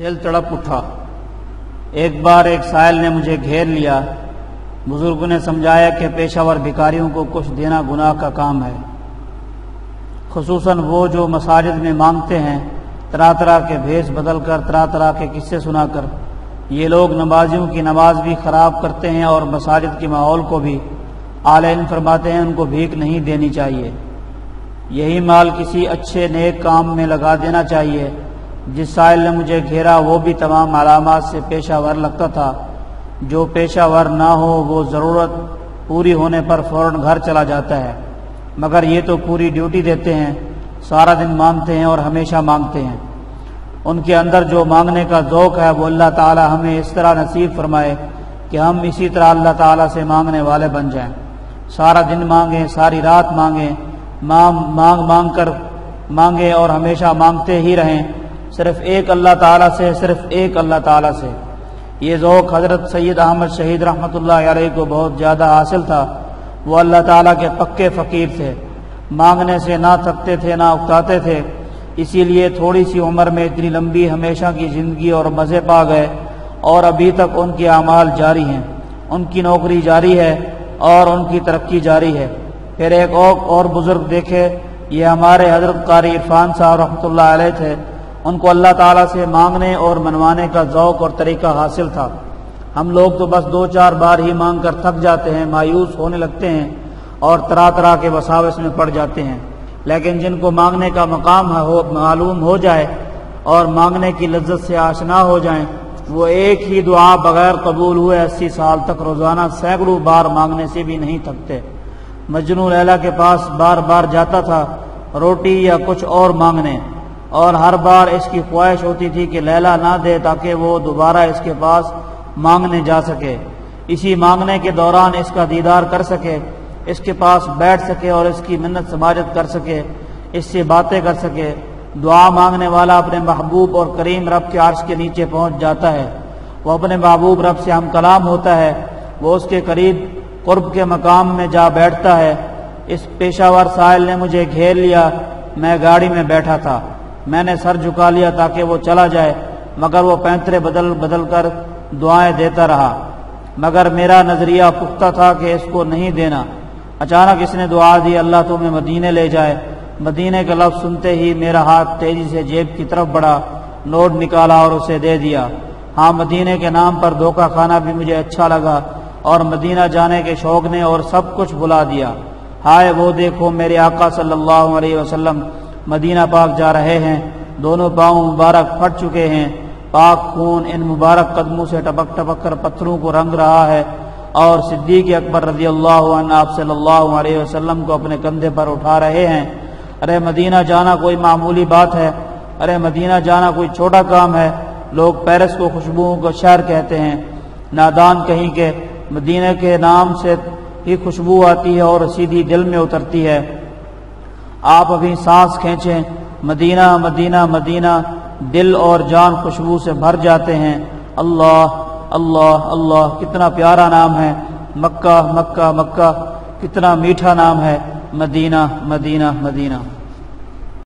دل تڑپ اٹھا۔ ایک بار ایک سائل نے مجھے گھیر لیا۔ بزرگوں نے سمجھایا کہ پیشہ ور بھکاریوں کو کچھ دینا گناہ کا کام ہے، خصوصاً وہ جو مساجد میں مانگتے ہیں، طرح طرح کے بھیس بدل کر، طرح طرح کے قصے سنا کر۔ یہ لوگ نمازیوں کی نماز بھی خراب کرتے ہیں اور مساجد کے ماحول کو بھی۔ اعلی علم فرماتے ہیں ان کو بھیک نہیں دینی چاہیے، یہی مال کسی اچھے نیک کام میں لگا دینا چاہیے۔ جس سائل نے مجھے گھیرا وہ بھی تمام علامات سے پیشہ ور لگتا تھا۔ جو پیشہ ور نہ ہو وہ ضرورت پوری ہونے پر فوراً گھر چلا جاتا ہے، مگر یہ تو پوری ڈیوٹی دیتے ہیں، سارا دن مانگتے ہیں اور ہمیشہ مانگتے ہیں۔ ان کے اندر جو مانگنے کا ذوق ہے وہ اللہ تعالی ہمیں اس طرح نصیب فرمائے کہ ہم اسی طرح اللہ تعالی سے مانگنے والے بن جائیں، سارا دن مانگیں، ساری رات مانگیں، مانگ کر مانگیں اور ہمیشہ مانگتے ہی رہیں، صرف ایک اللہ تعالی سے، صرف ایک اللہ تعالی سے۔ یہ ذوق حضرت سید احمد شہید رحمۃ اللہ علیہ کو بہت زیادہ حاصل تھا۔ وہ اللہ تعالیٰ کے پکے فقیر تھے، مانگنے سے نہ تھکتے تھے نہ اکتاتے تھے، اسی لیے تھوڑی سی عمر میں اتنی لمبی ہمیشہ کی زندگی اور مزے پا گئے، اور ابھی تک ان کے اعمال جاری ہیں، ان کی نوکری جاری ہے اور ان کی ترقی جاری ہے۔ پھر ایک اور بزرگ دیکھے، یہ ہمارے حضرت قاری عرفان صاحب رحمۃ اللہ علیہ تھے۔ ان کو اللہ تعالیٰ سے مانگنے اور منوانے کا ذوق اور طریقہ حاصل تھا۔ ہم لوگ تو بس 2-4 بار ہی مانگ کر تھک جاتے ہیں، مایوس ہونے لگتے ہیں اور طرح طرح کے وساوس میں پڑ جاتے ہیں، لیکن جن کو مانگنے کا مقام معلوم ہو جائے اور مانگنے کی لذت سے آشنا ہو جائیں، وہ ایک ہی دعا بغیر قبول ہوئے 80 سال تک روزانہ سینکڑوں بار مانگنے سے بھی نہیں تھکتے۔ مجنوں لیلا کے پاس بار بار جاتا تھا روٹی یا کچھ اور مانگنے، اور ہر بار اس کی خواہش ہوتی تھی کہ لیلا نہ دے تاکہ وہ دوبارہ اس کے پاس مانگنے جا سکے، اسی مانگنے کے دوران اس کا دیدار کر سکے، اس کے پاس بیٹھ سکے اور اس کی منت سماجت کر سکے، اس سے باتیں کر سکے۔ دعا مانگنے والا اپنے محبوب اور کریم رب کے عرش کے نیچے پہنچ جاتا ہے، وہ اپنے محبوب رب سے ہم کلام ہوتا ہے، وہ اس کے قریب قرب کے مقام میں جا بیٹھتا ہے۔ اس پیشہ ور سائل نے مجھے گھیر لیا، میں گاڑی میں بیٹھا تھا، میں نے سر جھکا لیا تاکہ وہ چلا جائے، مگر وہ پینترے بدل بدل کر دعائیں دیتا رہا، مگر میرا نظریہ پختہ تھا کہ اس کو نہیں دینا۔ اچانک اس نے دعا دی، اللہ تمہیں مدینے لے جائے۔ مدینے کا لفظ سنتے ہی میرا ہاتھ تیزی سے جیب کی طرف بڑھا، نوٹ نکالا اور اسے دے دیا۔ ہاں، مدینے کے نام پر دھوکہ کھانا بھی مجھے اچھا لگا اور مدینہ جانے کے شوق نے اور سب کچھ بھلا دیا۔ ہائے وہ دیکھو میرے آقا صلی اللہ علیہ وسلم مدینہ پاک جا رہے ہیں، دونوں پاؤں مبارک پھٹ چکے ہیں، پاک خون ان مبارک قدموں سے ٹپک ٹپک کر پتھروں کو رنگ رہا ہے، اور صدیق اکبر رضی اللہ عنہ آپ صلی اللہ علیہ وسلم کو اپنے کندھے پر اٹھا رہے ہیں۔ ارے مدینہ جانا کوئی معمولی بات ہے؟ ارے مدینہ جانا کوئی چھوٹا کام ہے؟ لوگ پیرس کو خوشبوؤں کا شہر کہتے ہیں، نادان کہیں کہ مدینہ کے نام سے ہی خوشبو آتی ہے اور سیدھی دل میں اترتی ہے۔ آپ ابھی سانس کھینچیں، مدینہ مدینہ مدینہ، دل اور جان خوشبو سے بھر جاتے ہیں۔ اللہ اللہ اللہ، کتنا پیارا نام ہے، مکہ مکہ مکہ، کتنا میٹھا نام ہے، مدینہ مدینہ مدینہ۔